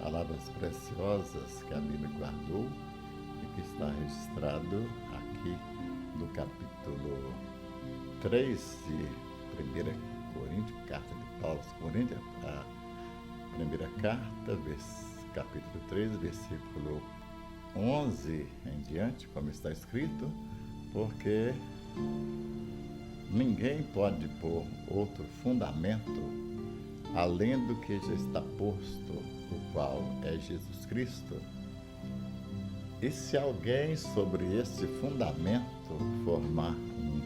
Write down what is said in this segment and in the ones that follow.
palavras preciosas que a Bíblia guardou e que está registrado aqui no capítulo 3 de 1 Coríntios, carta de Paulo aos Coríntios, a primeira carta, capítulo 3, versículo 11 em diante, como está escrito, porque ninguém pode pôr outro fundamento além do que já está posto, o qual é Jesus Cristo. E se alguém sobre esse fundamento formar um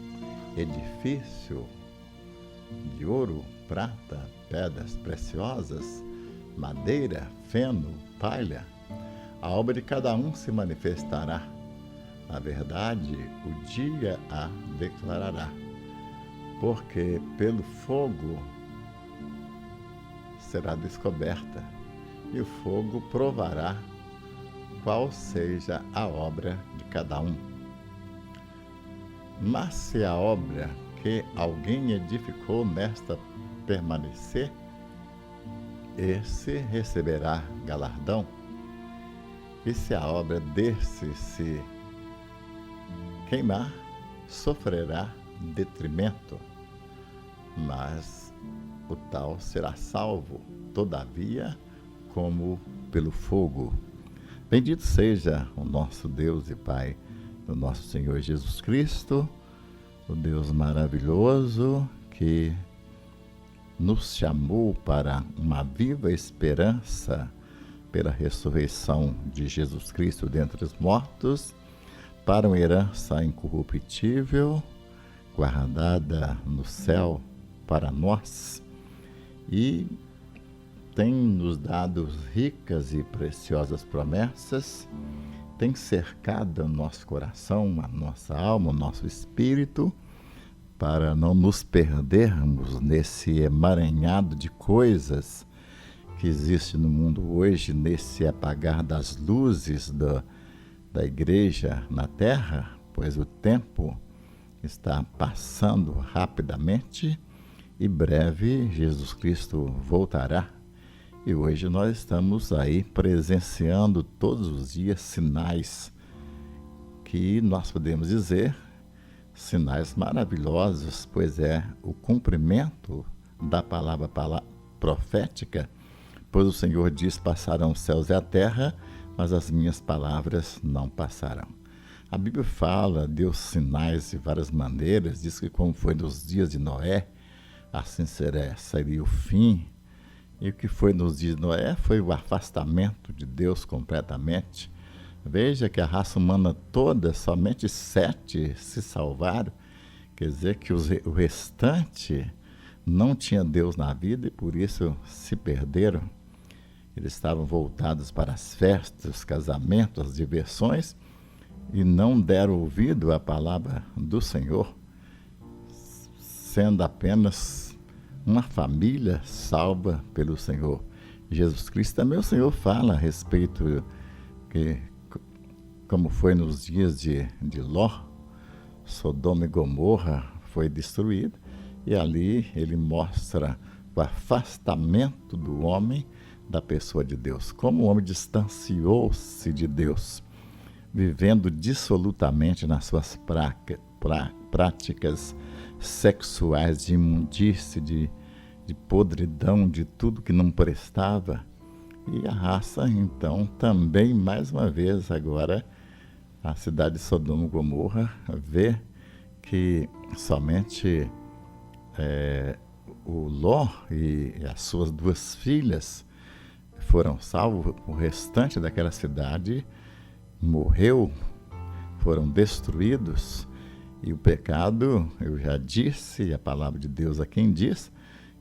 edifício de ouro, prata, pedras preciosas, madeira, feno, palha, a obra de cada um se manifestará. Na verdade, o dia a declarará, porque pelo fogo será descoberta, e o fogo provará qual seja a obra de cada um. Mas se a obra que alguém edificou nesta permanecer, esse receberá galardão. E se a obra desse se queimar, sofrerá detrimento, mas o tal será salvo, todavia, como pelo fogo. Bendito seja o nosso Deus e Pai do nosso Senhor Jesus Cristo, o Deus maravilhoso que nos chamou para uma viva esperança pela ressurreição de Jesus Cristo dentre os mortos, para uma herança incorruptível, guardada no céu para nós, e tem nos dado ricas e preciosas promessas, tem cercado o nosso coração, a nossa alma, o nosso espírito, para não nos perdermos nesse emaranhado de coisas que existe no mundo hoje, nesse apagar das luzes da igreja na terra, pois o tempo está passando rapidamente e breve Jesus Cristo voltará. E hoje nós estamos aí presenciando todos os dias sinais que nós podemos dizer, sinais maravilhosos, pois é o cumprimento da palavra profética, pois o Senhor diz: passarão os céus e a terra, mas as minhas palavras não passarão. A Bíblia fala, deu sinais de várias maneiras, diz que como foi nos dias de Noé, assim seria o fim. E o que foi nos dias de Noé foi o afastamento de Deus completamente. Veja que a raça humana toda, somente 7 se salvaram. Quer dizer que o restante não tinha Deus na vida e por isso se perderam. Eles estavam voltados para as festas, os casamentos, as diversões, e não deram ouvido à palavra do Senhor, sendo apenas uma família salva pelo Senhor Jesus Cristo. Também o Senhor fala a respeito que, como foi nos dias de Ló, Sodoma e Gomorra foi destruída, e ali ele mostra o afastamento do homem da pessoa de Deus, como o homem distanciou-se de Deus, vivendo dissolutamente nas suas práticas sexuais, de imundície, de podridão, de tudo que não prestava. E a raça, então, também, mais uma vez, agora, a cidade de Sodoma e Gomorra vê que somente o Ló e as suas 2 filhas foram salvos. O restante daquela cidade morreu, foram destruídos. E o pecado, eu já disse, a palavra de Deus a quem diz,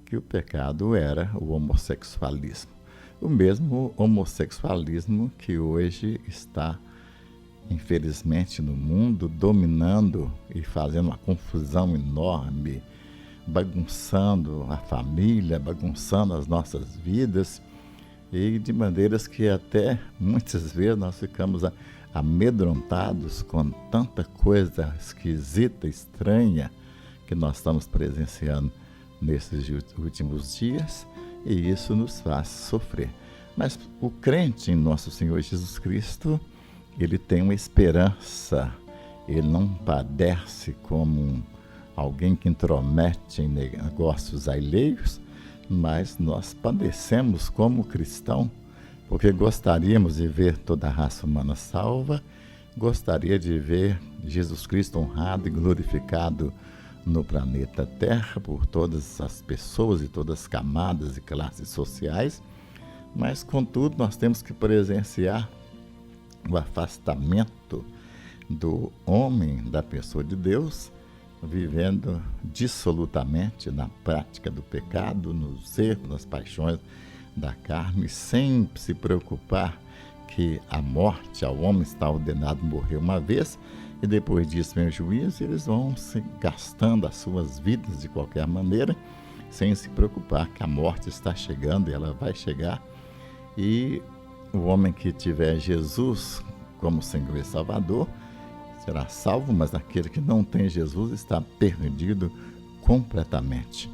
que o pecado era o homossexualismo. O mesmo homossexualismo que hoje está, infelizmente, no mundo, dominando e fazendo uma confusão enorme, bagunçando a família, bagunçando as nossas vidas, e de maneiras que até muitas vezes nós ficamos amedrontados com tanta coisa esquisita, estranha que nós estamos presenciando nesses últimos dias, e isso nos faz sofrer. Mas o crente em nosso Senhor Jesus Cristo, ele tem uma esperança. Ele não padece como alguém que intromete em negócios alheios, mas nós padecemos como cristão, porque gostaríamos de ver toda a raça humana salva, gostaria de ver Jesus Cristo honrado e glorificado no planeta Terra por todas as pessoas e todas as camadas e classes sociais, mas contudo nós temos que presenciar o afastamento do homem, da pessoa de Deus, vivendo dissolutamente na prática do pecado, nos erros, nas paixões da carne, sem se preocupar que a morte ao homem está ordenado morrer uma vez e depois disso vem o juízo, e eles vão se gastando as suas vidas de qualquer maneira, sem se preocupar que a morte está chegando e ela vai chegar. E o homem que tiver Jesus como Senhor e Salvador será salvo, mas aquele que não tem Jesus está perdido completamente.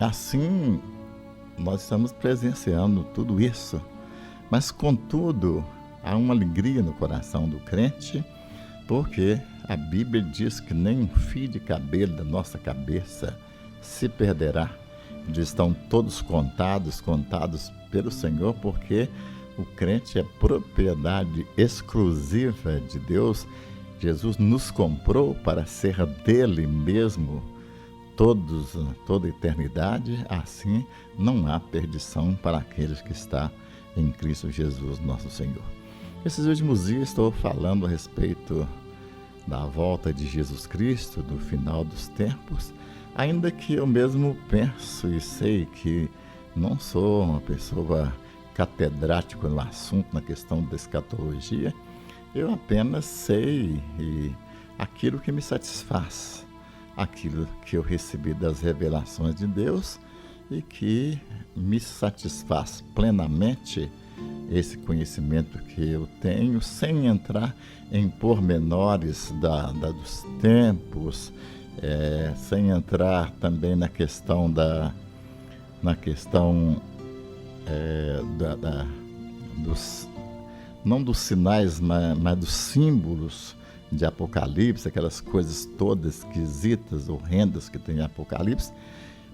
Assim, nós estamos presenciando tudo isso, mas contudo, há uma alegria no coração do crente, porque a Bíblia diz que nem um fio de cabelo da nossa cabeça se perderá. Eles estão todos contados pelo Senhor, porque o crente é propriedade exclusiva de Deus. Jesus nos comprou para ser dele mesmo toda a eternidade. Assim não há perdição para aqueles que estão em Cristo Jesus, nosso Senhor. Esses últimos dias estou falando a respeito da volta de Jesus Cristo, do final dos tempos, ainda que eu mesmo penso e sei que não sou uma pessoa catedrática no assunto, na questão da escatologia. Eu apenas sei aquilo que me satisfaz, aquilo que eu recebi das revelações de Deus e que me satisfaz plenamente esse conhecimento que eu tenho, sem entrar em pormenores dos tempos, sem entrar também na questão não dos sinais, mas dos símbolos de Apocalipse, aquelas coisas todas esquisitas, horrendas que tem em Apocalipse,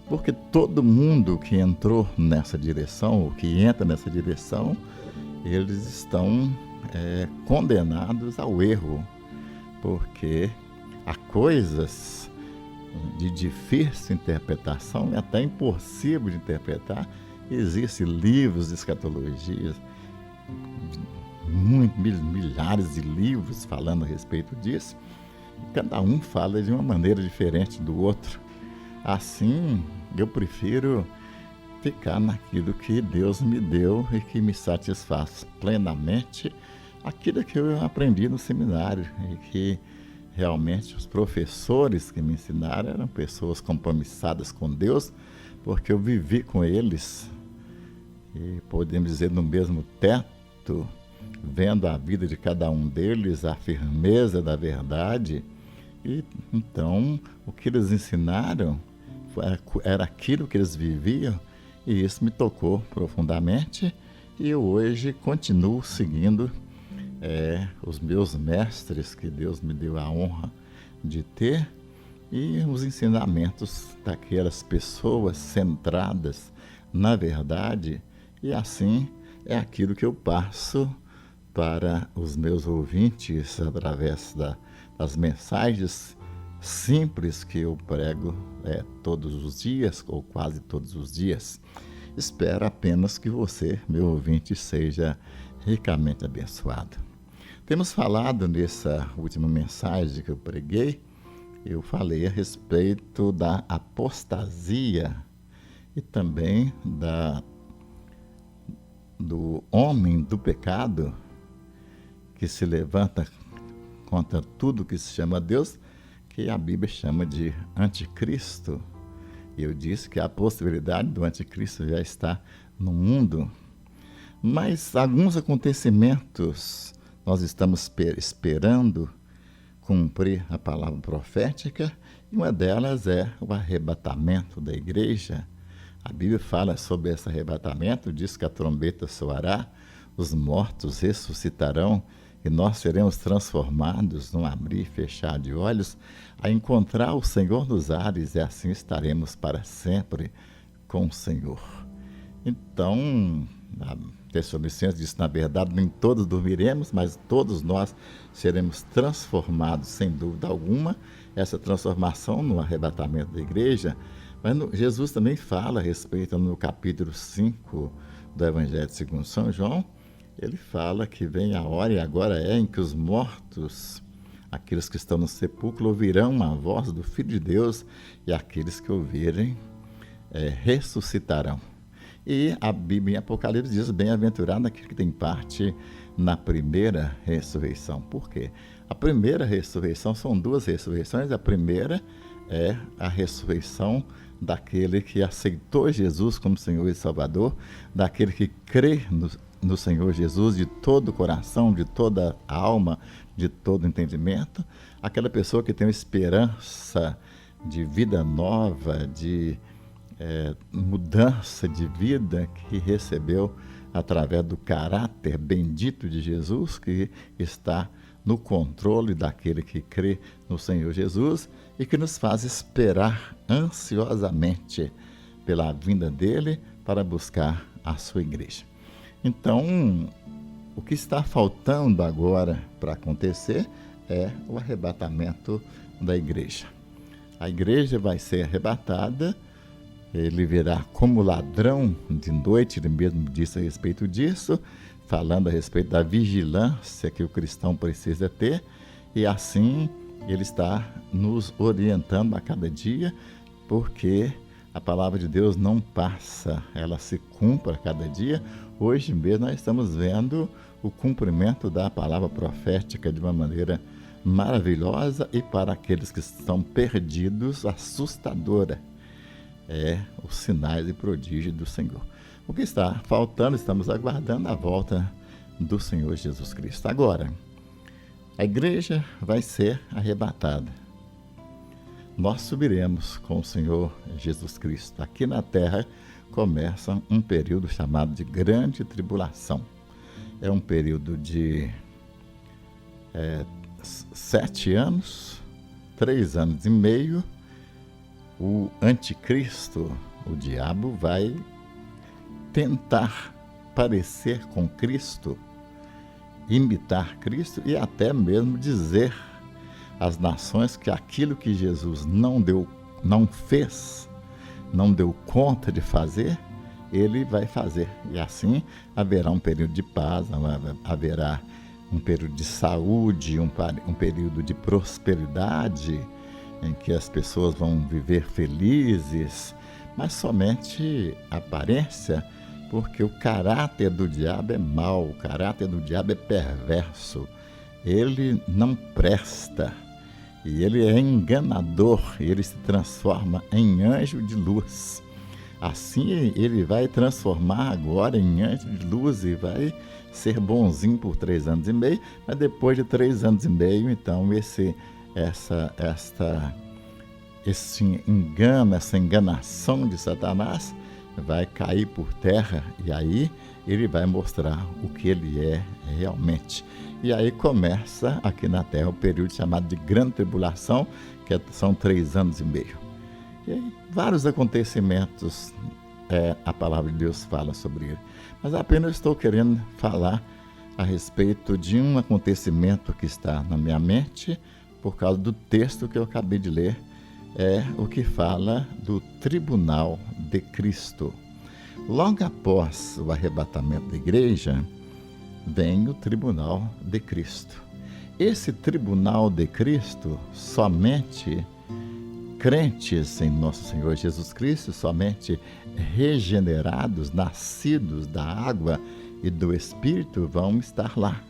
porque todo mundo que entrou nessa direção, ou que entra nessa direção, eles estão condenados ao erro, porque há coisas de difícil interpretação e até impossível de interpretar. Existem livros de escatologia, milhares de livros falando a respeito disso, e cada um fala de uma maneira diferente do outro. Assim, eu prefiro ficar naquilo que Deus me deu e que me satisfaz plenamente, aquilo que eu aprendi no seminário, e que realmente os professores que me ensinaram eram pessoas compromissadas com Deus, porque eu vivi com eles, e podemos dizer no mesmo teto, vendo a vida de cada um deles, a firmeza da verdade. E então o que eles ensinaram era aquilo que eles viviam, e isso me tocou profundamente, e eu hoje continuo seguindo os meus mestres, que Deus me deu a honra de ter, e os ensinamentos daquelas pessoas centradas na verdade. E assim é aquilo que eu passo para os meus ouvintes através das mensagens simples que eu prego todos os dias, ou quase todos os dias. Espero apenas que você, meu ouvinte, seja ricamente abençoado. Temos falado nessa última mensagem que eu preguei, eu falei a respeito da apostasia e também do homem do pecado que se levanta contra tudo que se chama Deus, que a Bíblia chama de anticristo. Eu disse que a possibilidade do anticristo já está no mundo, mas alguns acontecimentos nós estamos esperando cumprir a palavra profética, e uma delas é o arrebatamento da igreja, A Bíblia fala sobre esse arrebatamento, diz que a trombeta soará, os mortos ressuscitarão e nós seremos transformados num abrir e fechar de olhos a encontrar o Senhor nos ares, e assim estaremos para sempre com o Senhor. Então, a Tessalonicenses diz, na verdade, nem todos dormiremos, mas todos nós seremos transformados, sem dúvida alguma. Essa transformação no arrebatamento da igreja, mas Jesus também fala a respeito, no capítulo 5 do Evangelho segundo São João, ele fala que vem a hora, e agora é, em que os mortos, aqueles que estão no sepulcro, ouvirão a voz do Filho de Deus, e aqueles que ouvirem ressuscitarão. E a Bíblia em Apocalipse diz, bem-aventurado aquele que tem parte na primeira ressurreição. Por quê? A primeira ressurreição, são duas ressurreições. A primeira é a ressurreição daquele que aceitou Jesus como Senhor e Salvador, daquele que crê no Senhor Jesus de todo o coração, de toda a alma, de todo o entendimento. Aquela pessoa que tem esperança de vida nova, de mudança de vida que recebeu através do caráter bendito de Jesus, que está no controle daquele que crê no Senhor Jesus e que nos faz esperar ansiosamente pela vinda dele para buscar a sua igreja. Então, o que está faltando agora para acontecer é o arrebatamento da igreja. A igreja vai ser arrebatada, ele virá como ladrão de noite, ele mesmo disse a respeito disso, falando a respeito da vigilância que o cristão precisa ter, e assim ele está nos orientando a cada dia, porque a palavra de Deus não passa, ela se cumpre a cada dia. Hoje mesmo nós estamos vendo o cumprimento da palavra profética de uma maneira maravilhosa e, para aqueles que estão perdidos, assustadora. Os sinais e prodígios do Senhor. O que está faltando, estamos aguardando a volta do Senhor Jesus Cristo. Agora, a igreja vai ser arrebatada. Nós subiremos com o Senhor Jesus Cristo. Aqui na terra começa um período chamado de grande tribulação. É um período de 7 anos, 3 anos e meio. O anticristo, o diabo, vai tentar parecer com Cristo, imitar Cristo e até mesmo dizer às nações que aquilo que Jesus não fez, não deu conta de fazer, ele vai fazer. E assim haverá um período de paz, haverá um período de saúde, um período de prosperidade, em que as pessoas vão viver felizes, mas somente aparência, porque o caráter do diabo é mau, o caráter do diabo é perverso, ele não presta, e ele é enganador, e ele se transforma em anjo de luz. Assim ele vai transformar agora em anjo de luz e vai ser bonzinho por 3 anos e meio, mas depois de 3 anos e meio, então esse engano, essa enganação de Satanás vai cair por terra, e aí ele vai mostrar o que ele é realmente. E aí começa aqui na terra o período chamado de grande tribulação, que são 3 anos e meio. E aí vários acontecimentos a palavra de Deus fala sobre ele. Mas apenas estou querendo falar a respeito de um acontecimento que está na minha mente, por causa do texto que eu acabei de ler, o que fala do tribunal de Cristo. Logo após o arrebatamento da igreja, vem o tribunal de Cristo. Esse tribunal de Cristo, somente crentes em nosso Senhor Jesus Cristo, somente regenerados, nascidos da água e do Espírito, vão estar lá,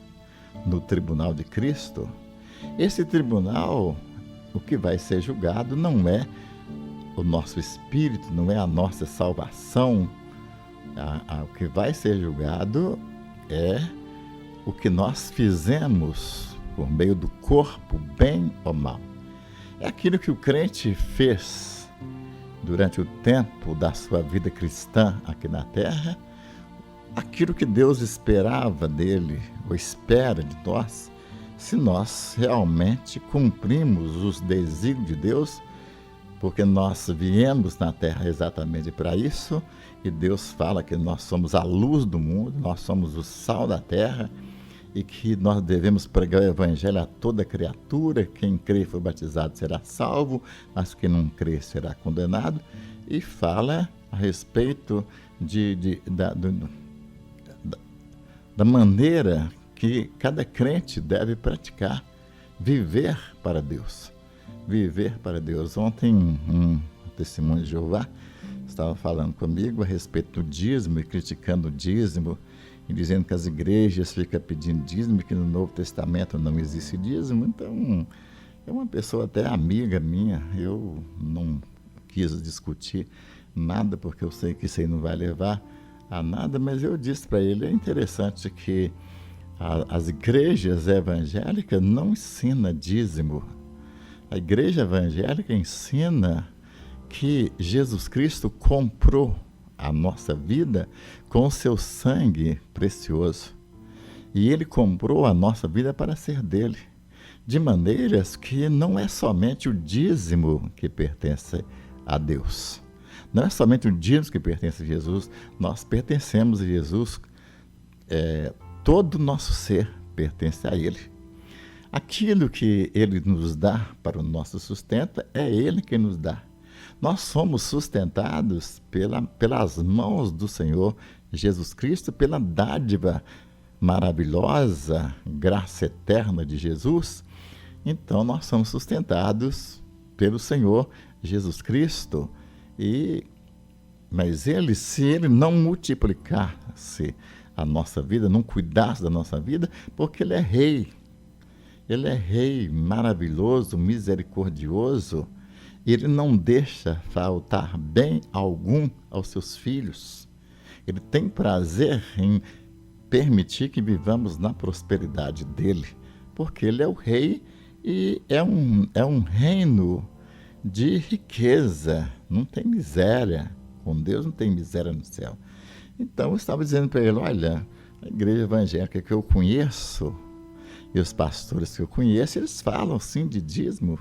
no tribunal de Cristo. Esse tribunal, o que vai ser julgado não é o nosso espírito, não é a nossa salvação. O que vai ser julgado é o que nós fizemos por meio do corpo, bem ou mal. É aquilo que o crente fez durante o tempo da sua vida cristã aqui na Terra, aquilo que Deus esperava dele, ou espera de nós, se nós realmente cumprimos os desígnios de Deus, porque nós viemos na Terra exatamente para isso, e Deus fala que nós somos a luz do mundo, nós somos o sal da terra, e que nós devemos pregar o Evangelho a toda criatura. Quem crê e foi batizado será salvo, mas quem não crê será condenado. E fala a respeito da maneira que cada crente deve praticar, viver para Deus. Viver para Deus. Ontem um testemunho de Jeová estava falando comigo a respeito do dízimo e criticando o dízimo e dizendo que as igrejas ficam pedindo dízimo e que no Novo Testamento não existe dízimo. Então, é uma pessoa até amiga minha, eu não quis discutir nada porque eu sei que isso aí não vai levar a nada, mas eu disse para ele, é interessante que as igrejas evangélicas não ensinam dízimo. A igreja evangélica ensina que Jesus Cristo comprou a nossa vida com o seu sangue precioso. E ele comprou a nossa vida para ser dele. De maneiras que não é somente o dízimo que pertence a Deus. Não é somente o dízimo que pertence a Jesus. Nós pertencemos a Jesus. Todo o nosso ser pertence a ele. Aquilo que ele nos dá para o nosso sustento, é ele que nos dá. Nós somos sustentados pelas mãos do Senhor Jesus Cristo, pela dádiva maravilhosa, graça eterna de Jesus. Então, nós somos sustentados pelo Senhor Jesus Cristo. Mas se ele não multiplicasse a nossa vida, não cuidasse da nossa vida, porque ele é rei. Ele é rei maravilhoso, misericordioso. Ele não deixa faltar bem algum aos seus filhos. Ele tem prazer em permitir que vivamos na prosperidade dele, porque ele é o rei e é um reino de riqueza, não tem miséria. Com Deus não tem miséria no céu. Então eu estava dizendo para ele, olha, a igreja evangélica que eu conheço e os pastores que eu conheço, eles falam sim de dízimo,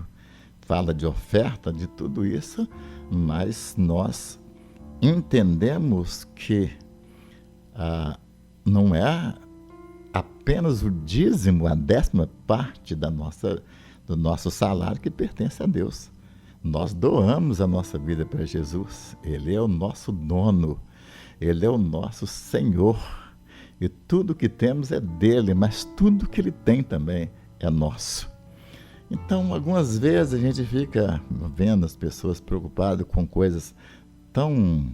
fala de oferta, de tudo isso, mas nós entendemos que não é apenas o dízimo, a 10ª parte do nosso salário que pertence a Deus. Nós doamos a nossa vida para Jesus. Ele é o nosso dono, ele é o nosso Senhor. E tudo que temos é dele, mas tudo que ele tem também é nosso. Então, algumas vezes a gente fica vendo as pessoas preocupadas com coisas tão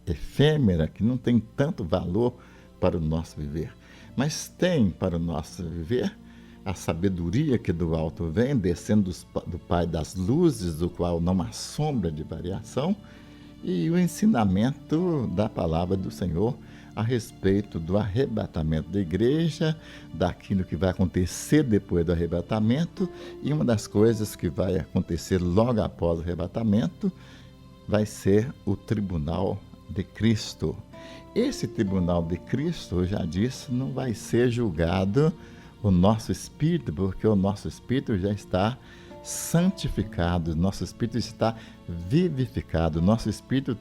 efêmeras que não tem tanto valor para o nosso viver. Mas tem para o nosso viver a sabedoria que do alto vem, descendo do Pai das luzes, do qual não há sombra de variação, e o ensinamento da palavra do Senhor a respeito do arrebatamento da igreja, daquilo que vai acontecer depois do arrebatamento, e uma das coisas que vai acontecer logo após o arrebatamento vai ser o tribunal de Cristo. Esse tribunal de Cristo, eu já disse, não vai ser julgado o nosso espírito, porque o nosso espírito já está santificado, nosso espírito está vivificado, nosso espírito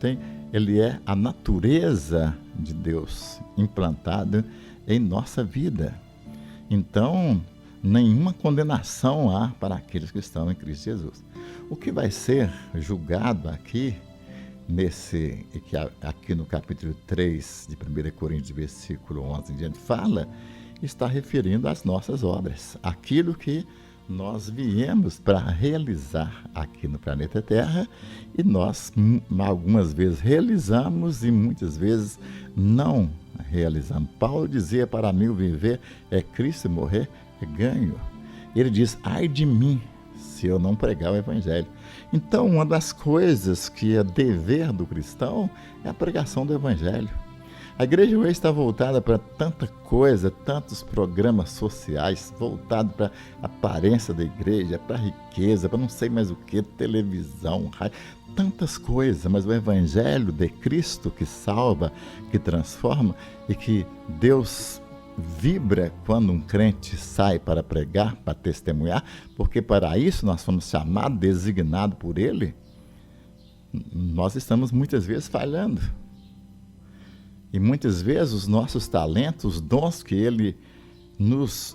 ele é a natureza de Deus implantada em nossa vida. Então, nenhuma condenação há para aqueles que estão em Cristo Jesus. O que vai ser julgado aqui no capítulo 3 de 1 Coríntios, versículo 11 em diante, está referindo às nossas obras, aquilo que nós viemos para realizar aqui no planeta Terra, e nós algumas vezes realizamos e muitas vezes não realizamos. Paulo dizia, para mim o viver é Cristo e morrer é ganho. Ele diz, ai de mim se eu não pregar o Evangelho. Então, uma das coisas que é dever do cristão é a pregação do Evangelho. A igreja hoje está voltada para tanta coisa, tantos programas sociais, voltado para a aparência da igreja, para a riqueza, para não sei mais o que, televisão, rádio, tantas coisas, mas o Evangelho de Cristo que salva, que transforma e que Deus vibra quando um crente sai para pregar, para testemunhar, porque para isso nós fomos chamados, designados por Ele, nós estamos muitas vezes falhando. E muitas vezes os nossos talentos, os dons que Ele nos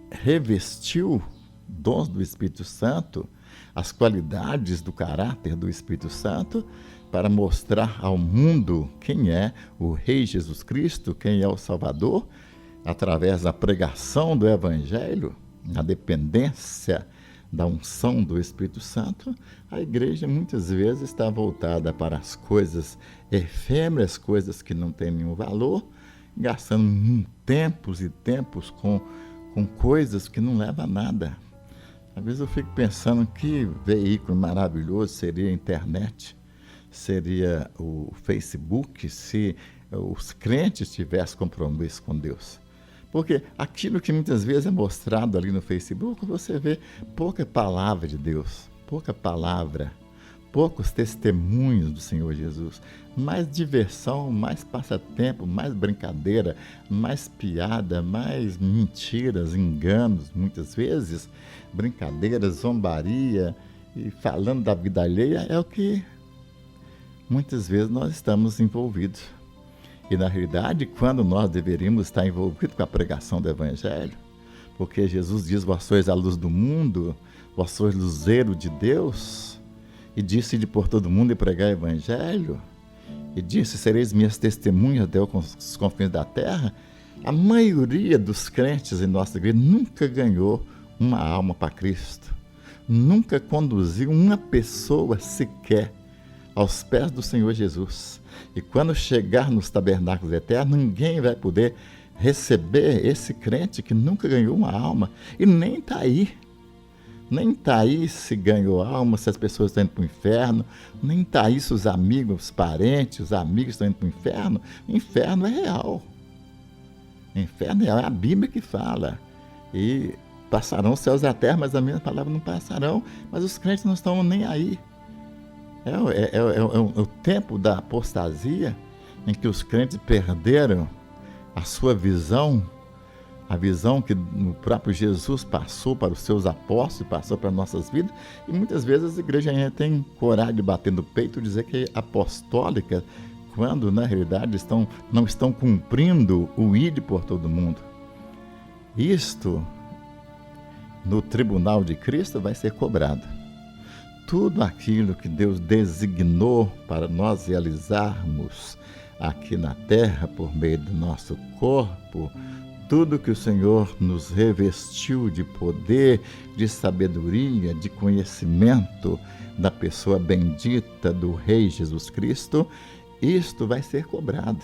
revestiu, dons do Espírito Santo, as qualidades do caráter do Espírito Santo, para mostrar ao mundo quem é o Rei Jesus Cristo, quem é o Salvador, através da pregação do Evangelho, a dependência da unção do Espírito Santo, a igreja muitas vezes está voltada para as coisas efêmeras, coisas que não têm nenhum valor, gastando tempos e tempos com coisas que não levam a nada. Às vezes eu fico pensando que veículo maravilhoso seria a internet, seria o Facebook, se os crentes tivessem compromisso com Deus. Porque aquilo que muitas vezes é mostrado ali no Facebook, você vê pouca palavra de Deus, pouca palavra, poucos testemunhos do Senhor Jesus, mais diversão, mais passatempo, mais brincadeira, mais piada, mais mentiras, enganos, muitas vezes, brincadeiras, zombaria e falando da vida alheia é o que muitas vezes nós estamos envolvidos. E, na realidade, quando nós deveríamos estar envolvidos com a pregação do Evangelho, porque Jesus diz, vós sois a luz do mundo, vós sois luzeiro de Deus, e disse de por todo mundo e pregar o Evangelho, e disse, sereis minhas testemunhas até os confins da terra, a maioria dos crentes em nossa igreja nunca ganhou uma alma para Cristo, nunca conduziu uma pessoa sequer aos pés do Senhor Jesus. E quando chegar nos tabernáculos eternos, ninguém vai poder receber esse crente que nunca ganhou uma alma. E nem está aí. Nem está aí se ganhou alma, se as pessoas estão indo para o inferno. Nem está aí se os amigos, os parentes, os amigos estão indo para o inferno. O inferno é real. O inferno é real. É a Bíblia que fala. E passarão os céus e a terra, mas a minha palavra não passarão. Mas os crentes não estão nem aí. É o tempo da apostasia em que os crentes perderam a sua visão, a visão que o próprio Jesus passou para os seus apóstolos, passou para nossas vidas, e muitas vezes a igreja ainda tem coragem de bater no peito e dizer que é apostólica, quando na realidade não estão cumprindo o ide por todo mundo. Isto, no tribunal de Cristo, vai ser cobrado. Tudo aquilo que Deus designou para nós realizarmos aqui na terra por meio do nosso corpo, tudo que o Senhor nos revestiu de poder, de sabedoria, de conhecimento da pessoa bendita do Rei Jesus Cristo, isto vai ser cobrado.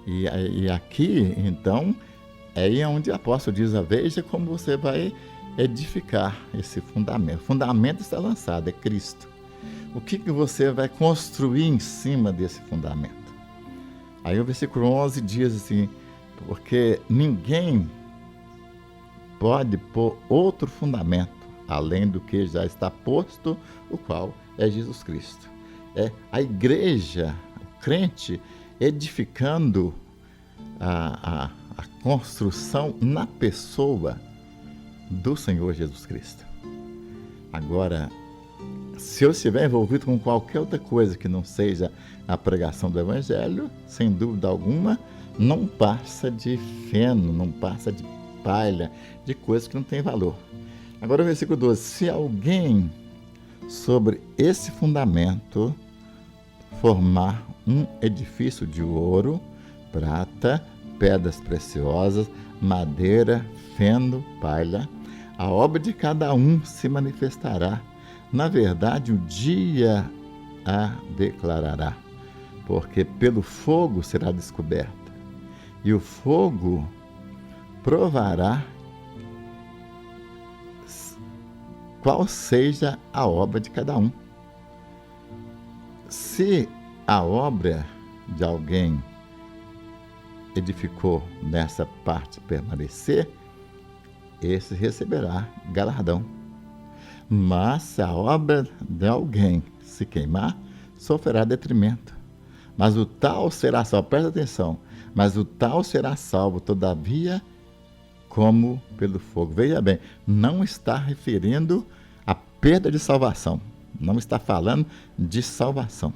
E aqui, então, é aí onde o apóstolo diz, veja como você vai edificar esse fundamento. O fundamento está lançado, é Cristo. O que você vai construir em cima desse fundamento? Aí o versículo 11 diz assim, porque ninguém pode pôr outro fundamento, além do que já está posto, o qual é Jesus Cristo. É a igreja, o crente, edificando a construção na pessoa do Senhor Jesus Cristo. Agora, se eu estiver envolvido com qualquer outra coisa que não seja a pregação do Evangelho, sem dúvida alguma, não passa de feno, não passa de palha, de coisas que não têm valor. Agora o versículo 12, se alguém sobre esse fundamento formar um edifício de ouro, prata, pedras preciosas, madeira, feno, palha, a obra de cada um se manifestará. Na verdade, o dia a declarará, porque pelo fogo será descoberta, e o fogo provará qual seja a obra de cada um. Se a obra de alguém edificou nessa parte permanecer, esse receberá galardão. Mas se a obra de alguém se queimar, sofrerá detrimento. Mas o tal será salvo, presta atenção, mas o tal será salvo, todavia, como pelo fogo. Veja bem, não está referindo a perda de salvação, não está falando de salvação.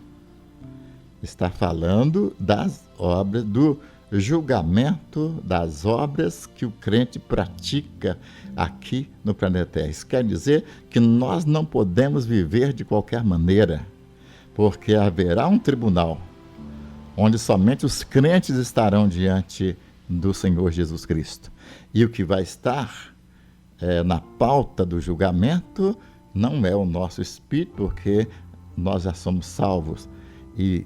Está falando das obras, do julgamento das obras que o crente pratica aqui no planeta Terra. Isso quer dizer que nós não podemos viver de qualquer maneira, porque haverá um tribunal onde somente os crentes estarão diante do Senhor Jesus Cristo. E o que vai estar na pauta do julgamento não é o nosso espírito, porque nós já somos salvos e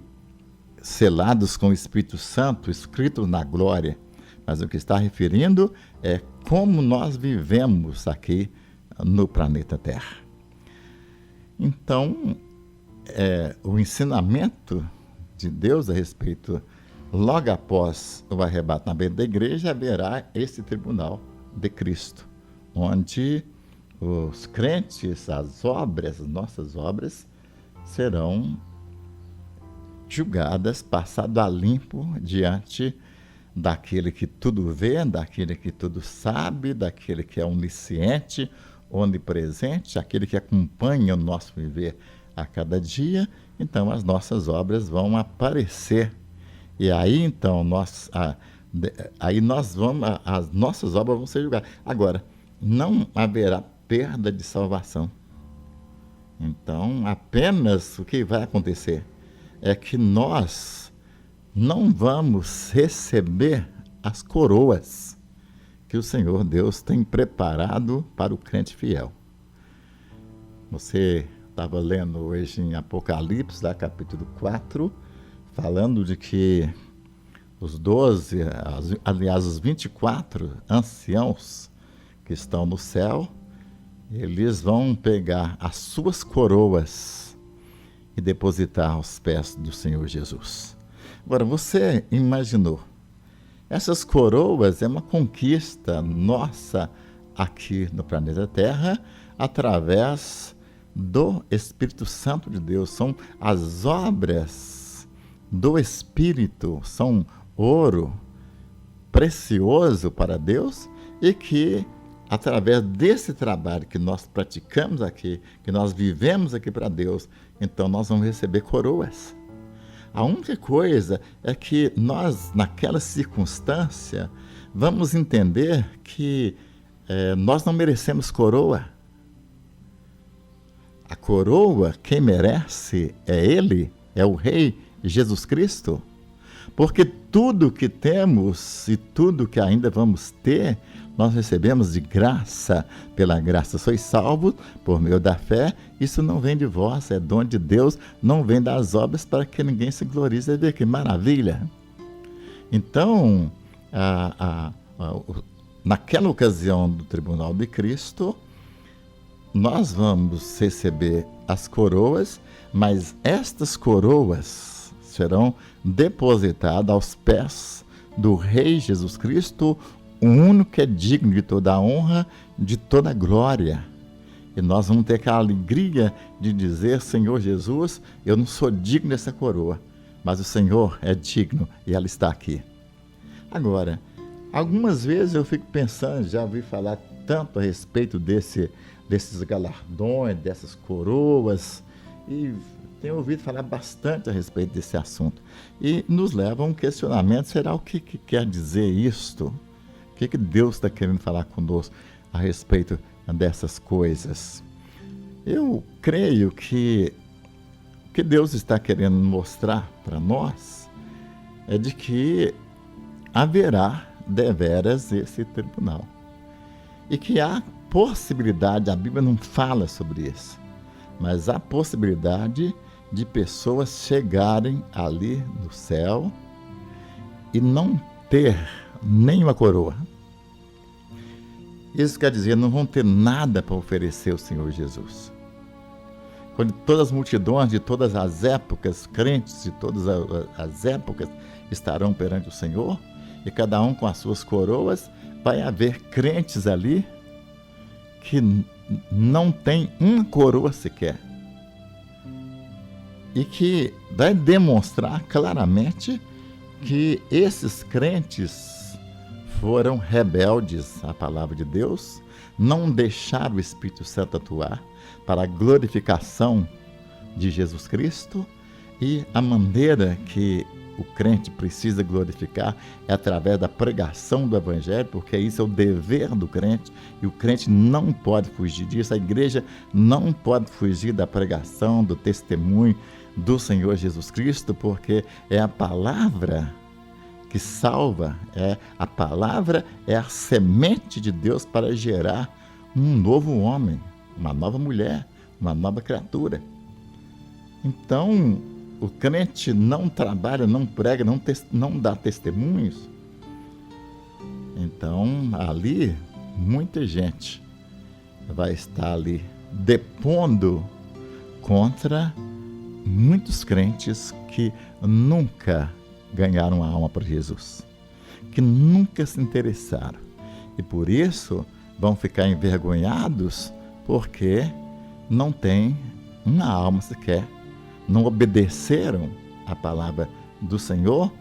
selados com o Espírito Santo, escritos na glória. Mas o que está referindo é como nós vivemos aqui no planeta Terra. Então, o ensinamento de Deus a respeito, logo após o arrebatamento da igreja, haverá esse tribunal de Cristo, onde os crentes, as obras, as nossas obras, serão julgadas, passado a limpo diante daquele que tudo vê, daquele que tudo sabe, daquele que é onisciente, onipresente, aquele que acompanha o nosso viver a cada dia. Então as nossas obras vão aparecer. E aí então as nossas obras vão ser julgadas. Agora, não haverá perda de salvação. Então, apenas o que vai acontecer é que nós não vamos receber as coroas que o Senhor Deus tem preparado para o crente fiel. Você estava lendo hoje em Apocalipse, capítulo 4, falando de que os 24 anciãos que estão no céu, eles vão pegar as suas coroas e depositar aos pés do Senhor Jesus. Agora, você imaginou, essas coroas é uma conquista nossa aqui no planeta Terra, através do Espírito Santo de Deus. São as obras do Espírito, são ouro precioso para Deus, e que através desse trabalho que nós praticamos aqui, que nós vivemos aqui para Deus, então nós vamos receber coroas. A única coisa é que nós, naquela circunstância, vamos entender que nós não merecemos coroa. A coroa, quem merece é Ele, é o Rei Jesus Cristo. Porque tudo que temos e tudo que ainda vamos ter, nós recebemos de graça. Pela graça sois salvos por meio da fé. Isso não vem de vós, é dom de Deus, não vem das obras, para que ninguém se glorie. Você vê que maravilha! Então, naquela ocasião do tribunal de Cristo, nós vamos receber as coroas, mas estas coroas serão depositadas aos pés do Rei Jesus Cristo, o único que é digno de toda a honra, de toda a glória. E nós vamos ter aquela alegria de dizer: Senhor Jesus, eu não sou digno dessa coroa, mas o Senhor é digno e ela está aqui. Agora, algumas vezes eu fico pensando, já ouvi falar tanto a respeito desses galardões, dessas coroas, e tenho ouvido falar bastante a respeito desse assunto. E nos leva a um questionamento: será o que quer dizer isto? O que Deus está querendo falar conosco a respeito dessas coisas? Eu creio que o que Deus está querendo mostrar para nós é de que haverá deveras esse tribunal. E que há possibilidade, a Bíblia não fala sobre isso, mas há possibilidade de pessoas chegarem ali no céu e não ter nenhuma coroa. Isso quer dizer, não vão ter nada para oferecer ao Senhor Jesus. Quando todas as multidões de todas as épocas, crentes de todas as épocas, estarão perante o Senhor, e cada um com as suas coroas, vai haver crentes ali que não tem uma coroa sequer. E que vai demonstrar claramente que esses crentes foram rebeldes à palavra de Deus, não deixaram o Espírito Santo atuar para a glorificação de Jesus Cristo, e a maneira que o crente precisa glorificar é através da pregação do Evangelho, porque isso é o dever do crente, e o crente não pode fugir disso, a igreja não pode fugir da pregação, do testemunho do Senhor Jesus Cristo, porque é a palavra que salva, a palavra é a semente de Deus para gerar um novo homem, uma nova mulher, uma nova criatura. Então, o crente não trabalha, não prega, não dá testemunhos. Então, ali, muita gente vai estar ali depondo contra muitos crentes que nunca ganharam a alma para Jesus, que nunca se interessaram. E por isso vão ficar envergonhados, porque não tem uma alma sequer, não obedeceram a palavra do Senhor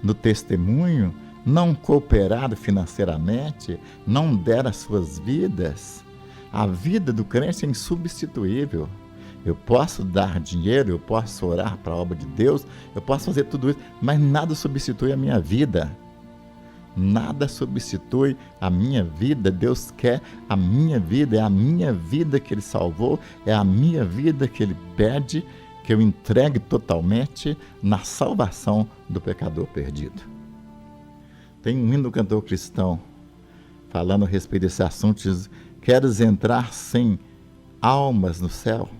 no testemunho, não cooperaram financeiramente, não deram as suas vidas. A vida do crente é insubstituível. Eu posso dar dinheiro, eu posso orar para a obra de Deus, eu posso fazer tudo isso, mas nada substitui a minha vida. Nada substitui a minha vida. Deus quer a minha vida, é a minha vida que Ele salvou, é a minha vida que Ele pede que eu entregue totalmente na salvação do pecador perdido. Tem um hino do cantor cristão falando a respeito desse assunto, diz: queres entrar sem almas no céu?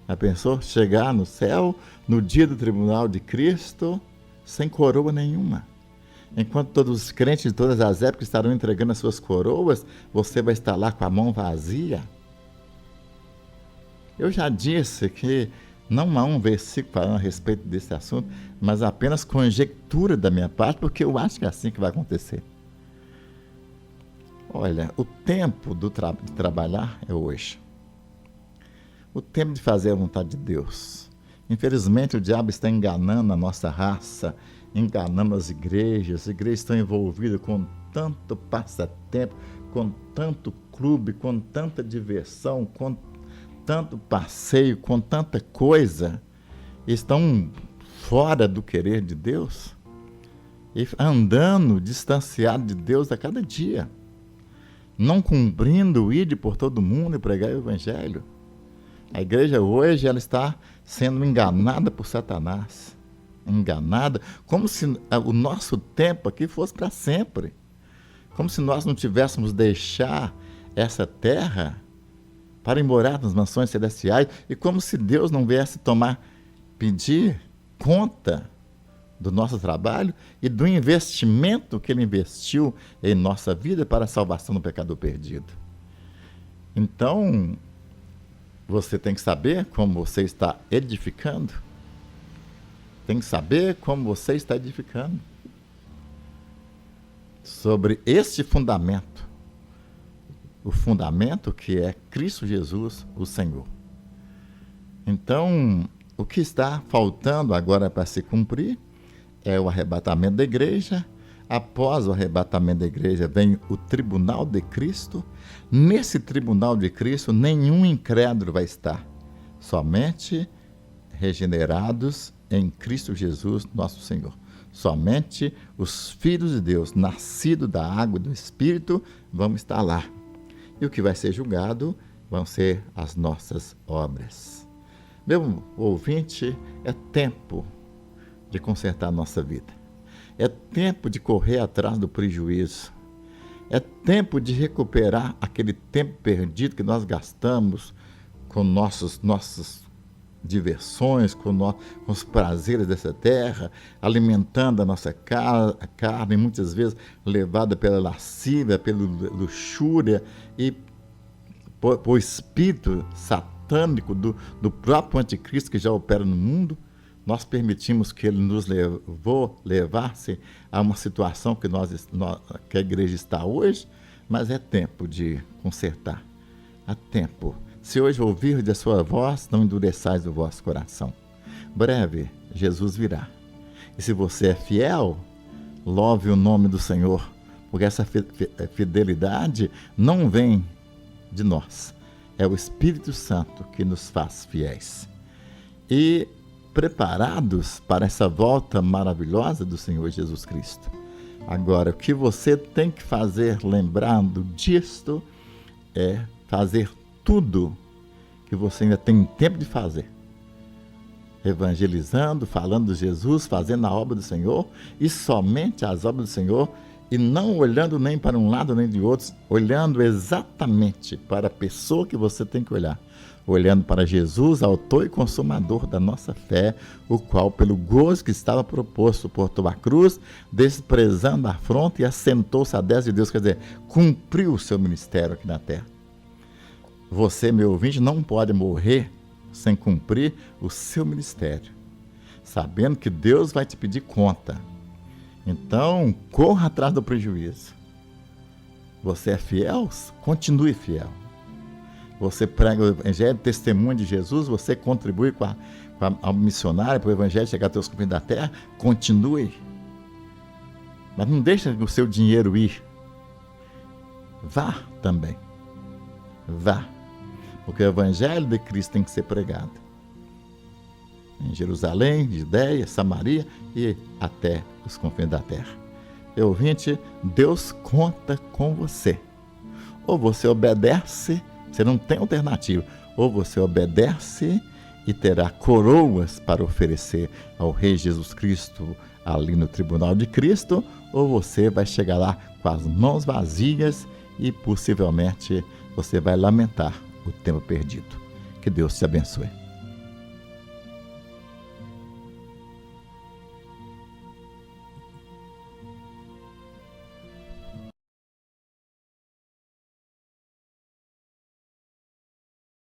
Já pensou? Chegar no céu, no dia do tribunal de Cristo, sem coroa nenhuma. Enquanto todos os crentes de todas as épocas estarão entregando as suas coroas, você vai estar lá com a mão vazia. Eu já disse que não há um versículo falando a respeito desse assunto, mas apenas conjectura da minha parte, porque eu acho que é assim que vai acontecer. Olha, o tempo de trabalhar é hoje. O tempo de fazer a vontade de Deus. Infelizmente, o diabo está enganando a nossa raça, enganando as igrejas estão envolvidas com tanto passatempo, com tanto clube, com tanta diversão, com tanto passeio, com tanta coisa, estão fora do querer de Deus e andando distanciado de Deus a cada dia, não cumprindo o ide por todo mundo e pregar o Evangelho. A igreja hoje ela está sendo enganada por Satanás, enganada, como se o nosso tempo aqui fosse para sempre, como se nós não tivéssemos deixar essa terra para ir morar nas mansões celestiais, e como se Deus não viesse pedir conta do nosso trabalho e do investimento que Ele investiu em nossa vida para a salvação do pecador perdido. Então, você tem que saber como você está edificando. Tem que saber como você está edificando. Sobre este fundamento. O fundamento que é Cristo Jesus, o Senhor. Então, o que está faltando agora para se cumprir é o arrebatamento da igreja. Após o arrebatamento da igreja vem o tribunal de Cristo. Nesse tribunal de Cristo, nenhum incrédulo vai estar. Somente regenerados em Cristo Jesus, nosso Senhor. Somente os filhos de Deus, nascidos da água e do Espírito, vão estar lá. E o que vai ser julgado vão ser as nossas obras. Meu ouvinte, é tempo de consertar a nossa vida. É tempo de correr atrás do prejuízo. É tempo de recuperar aquele tempo perdido que nós gastamos com nossas diversões, com os prazeres dessa terra, alimentando a nossa carne, muitas vezes levada pela lascívia, pela luxúria e por espírito satânico do próprio anticristo que já opera no mundo, Nós permitimos que ele nos levasse a uma situação que a igreja está hoje, mas é tempo de consertar. Há tempo. Se hoje ouvirdes a sua voz, não endureçais o vosso coração. Breve, Jesus virá. E se você é fiel, louve o nome do Senhor, porque essa fidelidade não vem de nós. É o Espírito Santo que nos faz fiéis. E preparados para essa volta maravilhosa do Senhor Jesus Cristo. Agora, o que você tem que fazer, lembrando disto, é fazer tudo que você ainda tem tempo de fazer. Evangelizando, falando de Jesus, fazendo a obra do Senhor, e somente as obras do Senhor, e não olhando nem para um lado nem de outro, olhando exatamente para a pessoa que você tem que olhar. Olhando para Jesus, autor e consumador da nossa fé, o qual, pelo gozo que estava proposto, suportou a cruz, desprezando a afronta e assentou-se à destra de Deus, quer dizer, cumpriu o seu ministério aqui na terra. Você, meu ouvinte, não pode morrer sem cumprir o seu ministério, sabendo que Deus vai te pedir conta. Então, corra atrás do prejuízo. Você é fiel? Continue fiel. Você prega o evangelho, testemunho de Jesus, você contribui com a missionária, para o evangelho chegar até os confins da terra, continue. Mas não deixe o seu dinheiro ir. Vá também. Vá. Porque o evangelho de Cristo tem que ser pregado. Em Jerusalém, Judeia, Samaria e até os confins da terra. Meu ouvinte, Deus conta com você. Ou você obedece, você não tem alternativa. Ou você obedece e terá coroas para oferecer ao Rei Jesus Cristo ali no tribunal de Cristo, ou você vai chegar lá com as mãos vazias e possivelmente você vai lamentar o tempo perdido. Que Deus te abençoe.